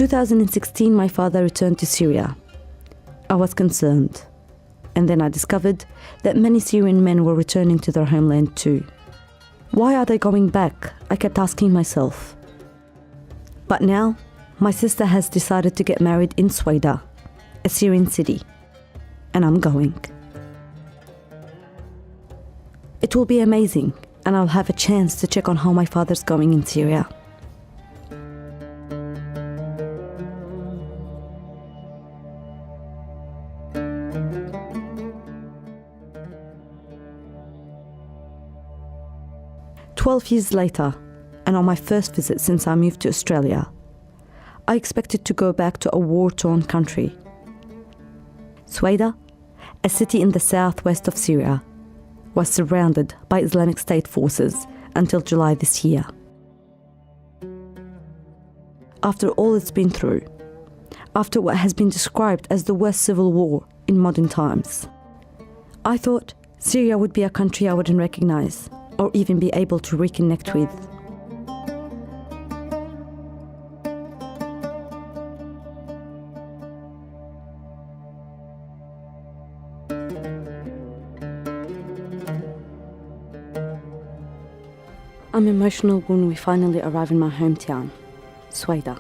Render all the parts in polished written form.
2016, my father returned to Syria. I was concerned, and then I discovered that many Syrian men were returning to their homeland too. Why are they going back? I kept asking myself. But now, my sister has decided to get married in Sweden, a Syrian city, and I'm going. It will be amazing, and I'll have a chance to check on how my father's going in Syria. "12 years later, and on my first visit since I moved to Australia, I expected to go back to a war-torn country. Sweden, a city in the southwest of Syria, was surrounded by Islamic State forces until July this year. After all it's been through, after what has been described as the worst civil war in modern times, I thought Syria would be a country I wouldn't recognize or even be able to reconnect with. I'm emotional when we finally arrive in my hometown, Sweden.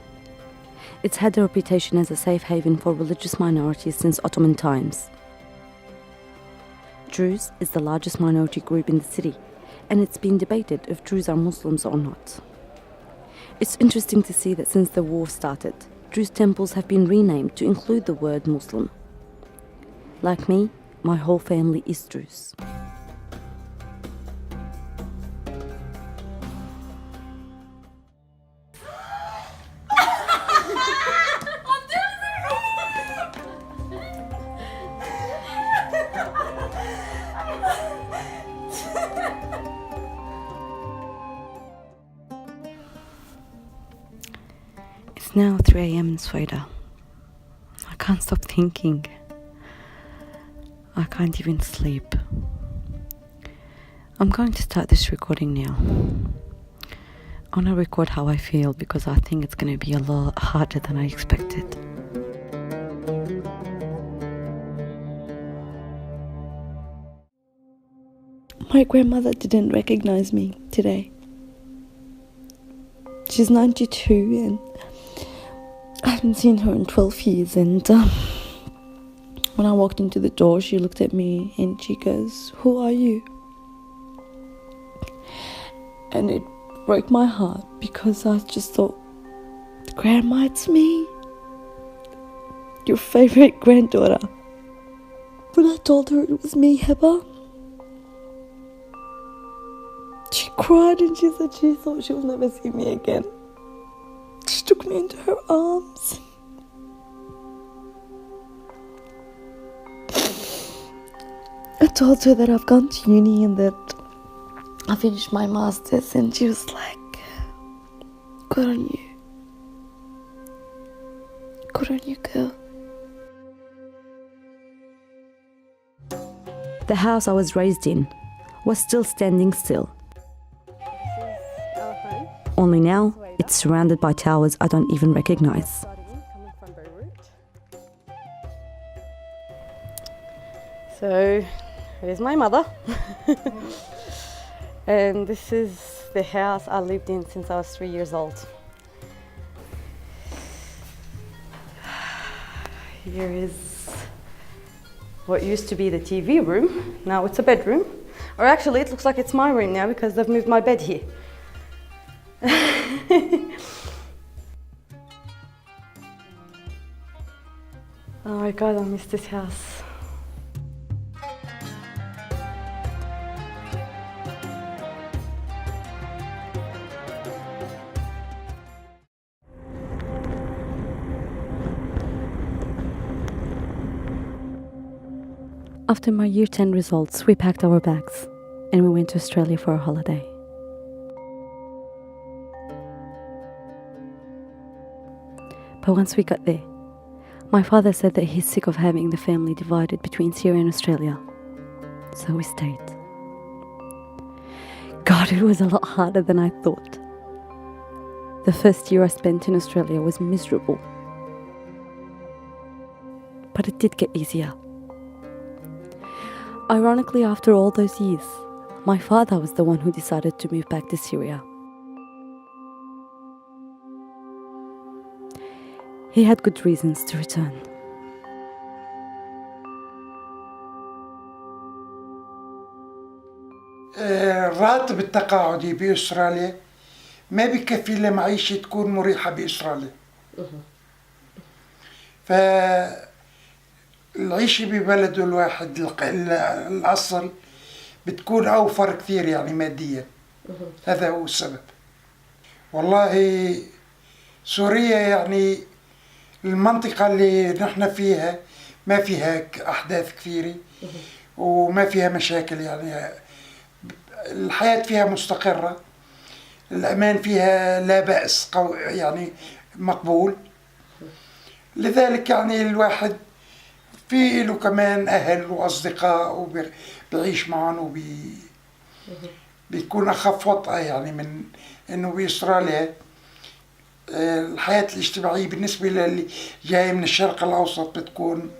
It's had a reputation as a safe haven for religious minorities since Ottoman times. Druze is the largest minority group in the city, and it's been debated if Druze are Muslims or not. It's interesting to see that since the war started, Druze temples have been renamed to include the word Muslim. Like me, my whole family is Druze. It's now 3 a.m. in Sweden. I can't stop thinking. I can't even sleep. I'm going to start this recording now. I want to record how I feel because I think it's going to be a lot harder than I expected. My grandmother didn't recognize me today. She's 92 and I haven't seen her in 12 years, and when I walked into the door, she looked at me and she goes, "Who are you?" And it broke my heart because I just thought, "Grandma, it's me, your favorite granddaughter." When I told her it was me, Heba, she cried and she said she thought she would never see me again. She took me into her arms. I told her that I've gone to uni and that I finished my masters, and she was like, "Good on you. Good on you, girl." The house I was raised in was still standing still. Only now, it's surrounded by towers I don't even recognize. So, here's my mother. And this is the house I lived in since I was 3 years old. Here is what used to be the TV room. Now it's a bedroom. Or actually, it looks like it's my room now because they've moved my bed here. Oh my God, I miss this house. After my year 10 results, we packed our bags and we went to Australia for a holiday. But once we got there, my father said that he's sick of having the family divided between Syria and Australia. So we stayed. God, it was a lot harder than I thought. The first year I spent in Australia was miserable. but it did get easier. Ironically, after all those years, my father was the one who decided to move back to Syria. He had good reasons to return. الراتب التقاعدي بأستراليا ما بكفي لمعيشة تكون مريحة بأستراليا. فالعيشة ببلد الواحد الأصل بتكون أوفر كثير يعني ماديا. هذا هو السبب. والله سوريا يعني المنطقة اللي نحن فيها ما فيها أحداث كثيرة وما فيها مشاكل، يعني الحياة فيها مستقرة، الأمان فيها لا بأس، يعني مقبول. لذلك يعني الواحد في له كمان أهل وأصدقاء وبيعيش معهم بيكون أخف وطأة يعني من إنه بأستراليا الحياة الاجتماعية بالنسبة للي جاي من الشرق الأوسط بتكون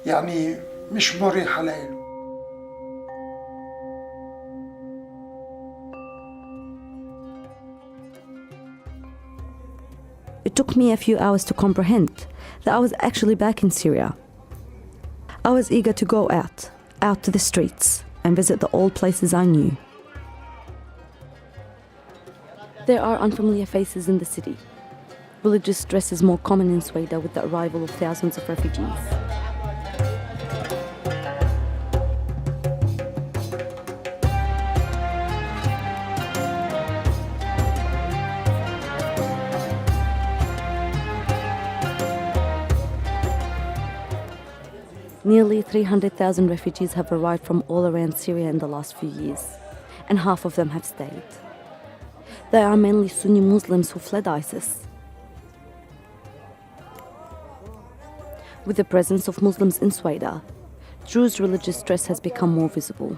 يعني مش مريحة له. It took me a few hours to comprehend that I was actually back in Syria. I was eager to go out to the streets and visit the old places I knew. There are unfamiliar faces in the city. Religious dress is more common in Sweden with the arrival of thousands of refugees. Nearly 300,000 refugees have arrived from all around Syria in the last few years, and half of them have stayed. They are mainly Sunni Muslims who fled ISIS. With the presence of Muslims in Sweden, Druze religious dress has become more visible.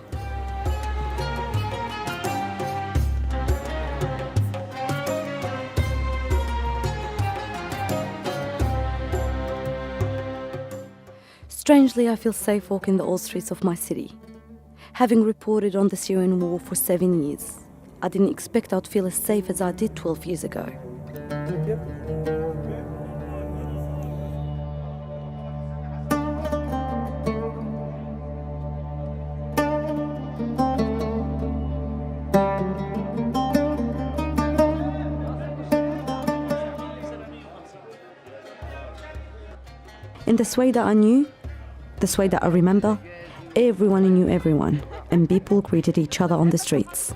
Strangely, I feel safe walking the old streets of my city. Having reported on the Syrian war for 7 years, I didn't expect I'd feel as safe as I did 12 years ago. In the Sweden I knew, the Sweden I remember, everyone knew everyone, and people greeted each other on the streets.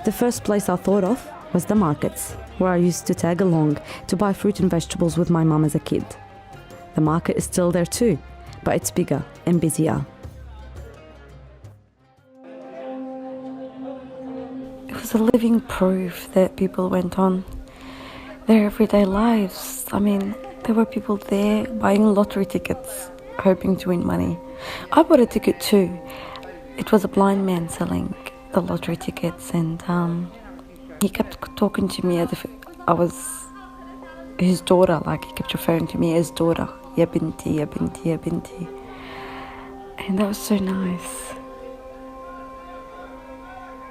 The first place I thought of was the markets, where I used to tag along to buy fruit and vegetables with my mum as a kid. The market is still there too, but it's bigger and busier. It was a living proof that people went on their everyday lives. I mean, there were people there buying lottery tickets, hoping to win money. I bought a ticket too. It was a blind man selling the lottery tickets, and he kept talking to me as if I was his daughter. Like, he kept referring to me as daughter. Ya binti, ya binti, ya binti. And that was so nice.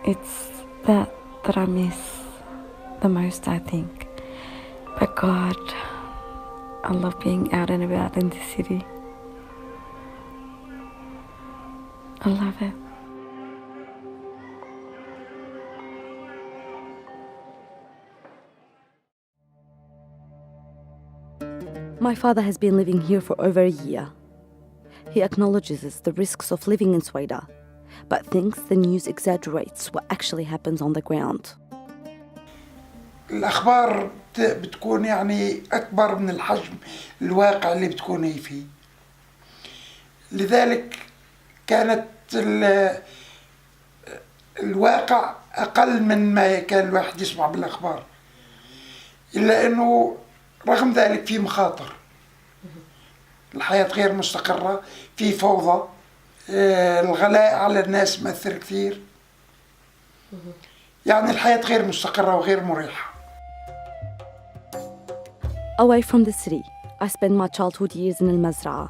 It's that I miss the most, I think. But God, I love being out and about in the city. I love it. My father has been living here for over a year. He acknowledges the risks of living in Sweden, but thinks the news exaggerates what actually happens on the ground. الأخبار بتكون يعني أكبر من الحجم الواقع اللي بتكون فيه. لذلك كانت الواقع أقل من ما كان الواحد يسمع بالأخبار، إلا أنه رغم ذلك في مخاطر. الحياة غير مستقرة، في فوضى، الغلاء على الناس مؤثر كثير، يعني الحياة غير مستقرة وغير مريحة. Away from the city, I spent my childhood years in Al-Mazra'a,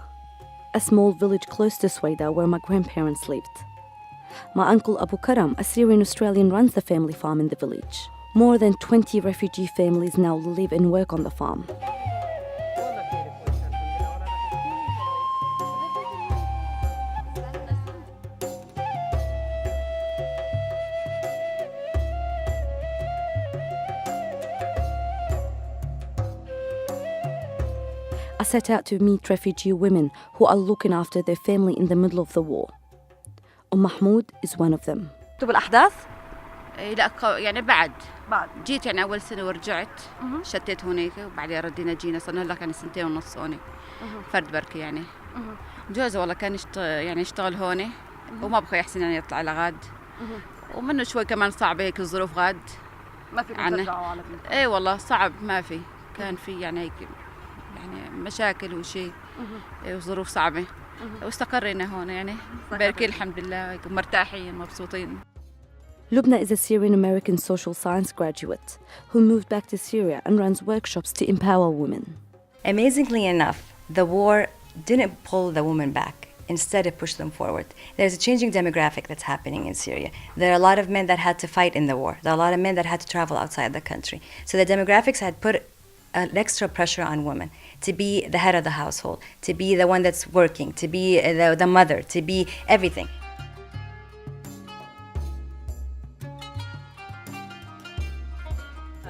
a small village close to Sweida where my grandparents lived. My uncle Abu Karam, a Syrian Australian, runs the family farm in the village. More than 20 refugee families now live and work on the farm. I set out to meet refugee women who are looking after their family in the middle of the war. Mahmoud is one of them. بالأحداث؟ لا يعني بعد جيت يعني أول سنة ورجعت شتيت هونيك وبعدين ردينا جينا صرنا لك يعني 2.5 سنين هوني فرد بركي يعني جوزي والله كان يشتغل هوني وما بخي يحسن يعني يطلع لغاد ومنه شوي كمان صعب هيك الظروف غاد ما في ترجعوا على اي والله صعب ما في كان في يعني هيك يعني مشاكل وشيء وظروف صعبة واستقرينا هون يعني بركي الحمد لله مرتاحين مبسوطين. Lubna is a Syrian-American social science graduate who moved back to Syria and runs workshops to empower women. Amazingly enough, the war didn't pull the women back. Instead, it pushed them forward. There's a changing demographic that's happening in Syria. There are a lot of men that had to fight in the war. There are a lot of men that had to travel outside the country. So the demographics had put an extra pressure on women to be the head of the household, to be the one that's working, to be the mother, to be everything.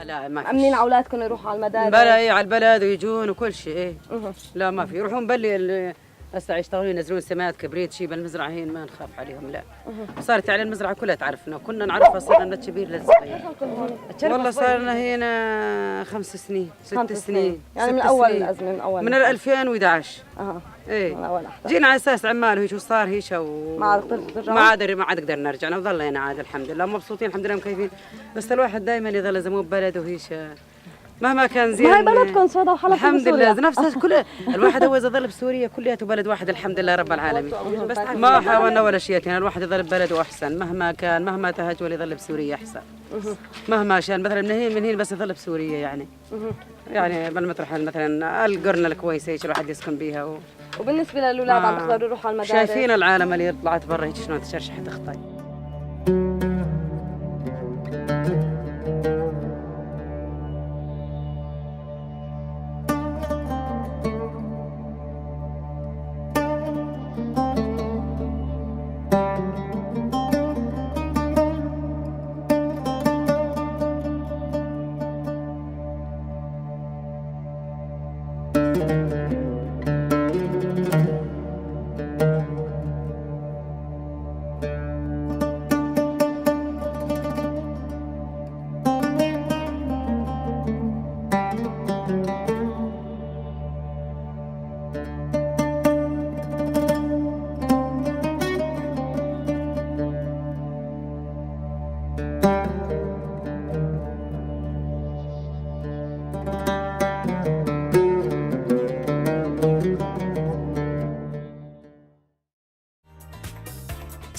لا ما أمنين أولادكم يروحوا على المدارس؟ بلا على البلد ويجون وكل شيء. لا ما في يروحون بلي هسه يشتغلون ينزلون سماد كبريت شيء بالمزرعه هين ما نخاف عليهم لا. صارت على المزرعه كلها تعرفنا كنا نعرفها صرنا من الكبير للصغير. والله صارنا هنا 5 سنين 6 سنين يعني من اول الازمه من اول من 2011. ايه من اول جينا على اساس عمال وهيك وصار هيك ما عاد ترجعوا؟ ما عاد قدرنا نرجع وظلينا عاد الحمد لله مبسوطين الحمد لله مكيفين بس الواحد دائما يظل زي مو ببلده وهيك مهما كان زين. ما هي بلدكم سودا وحلب الحمد لله نفس كل الواحد هو اذا ظل بسوريا كلياته بلد واحد الحمد لله رب العالمين بس ما حاولنا ولا شيء يعني الواحد يظل ببلده احسن مهما كان مهما تهجل يظل بسوريا احسن مهما كان مثلا من هين بس يظل بسوريا يعني بالمطرح مثلا القرن الكويسه هيك الواحد يسكن بيها وبالنسبه للاولاد عم يقدروا يروحوا على المدارس شايفين العالم اللي طلعت برا هيك شلون تشرشح تخطي.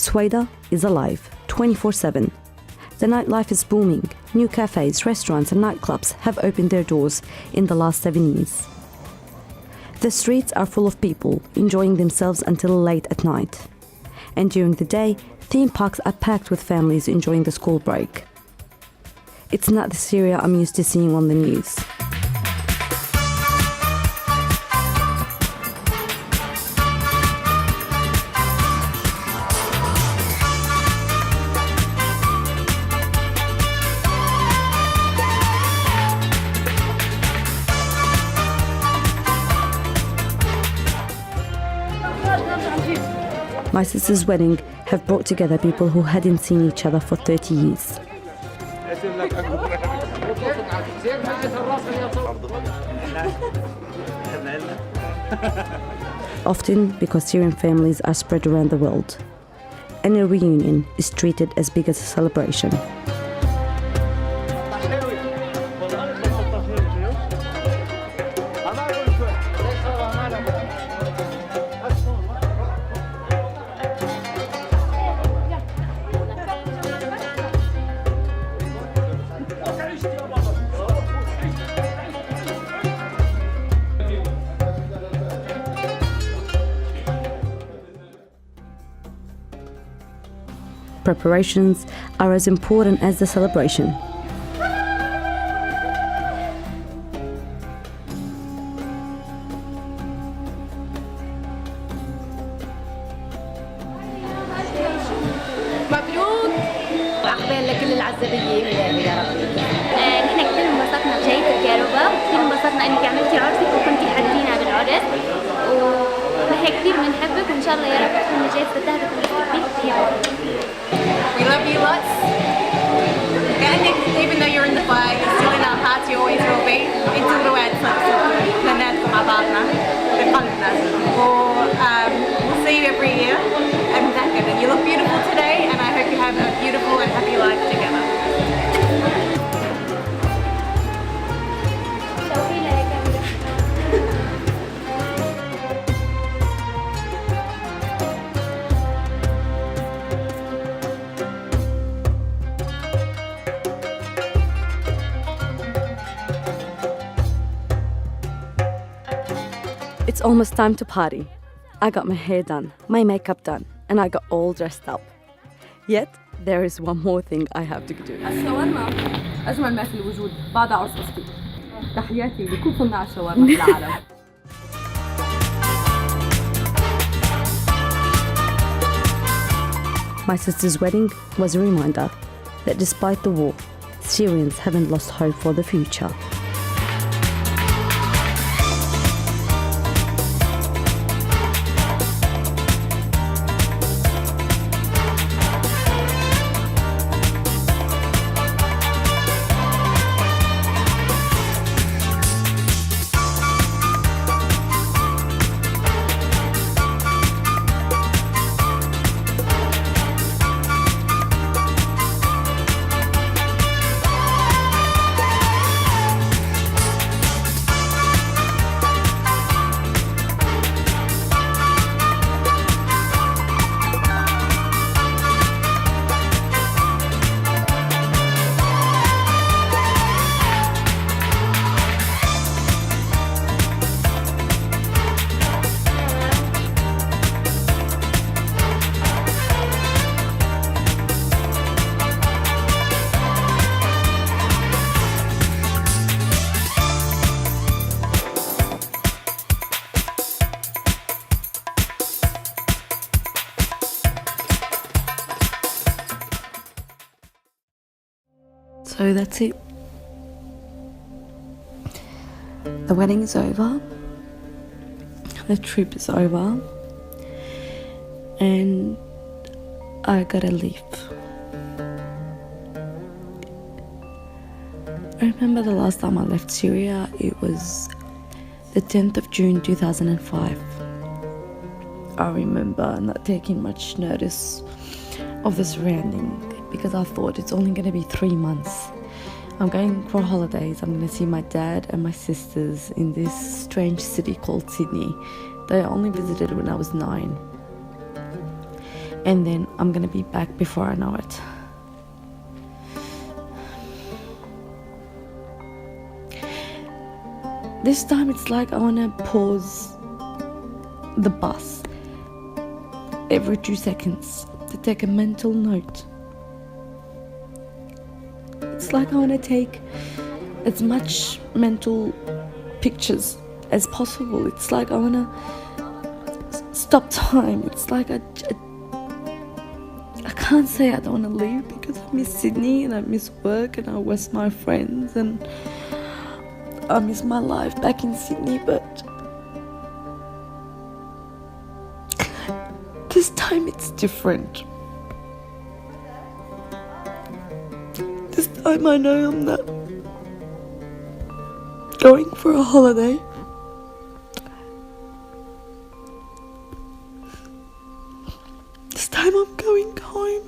Sweida is alive 24/7. The nightlife is booming. New cafes, restaurants and nightclubs have opened their doors in the last 7 years. The streets are full of people enjoying themselves until late at night. And during the day, theme parks are packed with families enjoying the school break. It's not the Syria I'm used to seeing on the news. My sister's wedding have brought together people who hadn't seen each other for 30 years. Often because Syrian families are spread around the world, and a reunion is treated as big as a celebration. preparations are as important as the celebration. مبروك وعقبال لكل العزبية يا رب. نحن كثير انبسطنا بجاية الكهرباء، وكثير انبسطنا انك عملتي عرسك وكنتي حدينا بالعرس، ونحن كثير بنحبك وان شاء الله يا رب تكون جايزة الذهب اللي فيها. We love you lots. كأنك even though you're in the fire, you're still in our hearts, you always will be. انتوا الرواد نتمناكم مع بعضنا بقلبنا. We'll see you every year. And you look beautiful today, and I hope you have a beautiful and happy life together. It's almost time to party. I got my hair done, my makeup done, and I got all dressed up. Yet, there is one more thing I have to do. الشاورما أجمل ما في الوجود بعد عرس أختي. تحياتي لكل صناع الشاورما في العالم. My sister's wedding was a reminder that despite the war, Syrians haven't lost hope for the future. So that's it. The wedding is over. The trip is over. And I gotta leave. I remember the last time I left Syria, it was the 10th of June 2005. I remember not taking much notice of the surrounding because I thought it's only going to be 3 months. I'm going for holidays. I'm going to see my dad and my sisters in this strange city called Sydney that I only visited when I was 9. And then I'm going to be back before I know it. This time it's like I want to pause the bus every 2 seconds to take a mental note. It's like I want to take as much mental pictures as possible. It's like I want to stop time. It's like I can't say I don't want to leave because I miss Sydney and I miss work and I miss my friends and I miss my life back in Sydney, but this time it's different. This time I know I'm not going for a holiday. This time I'm going home.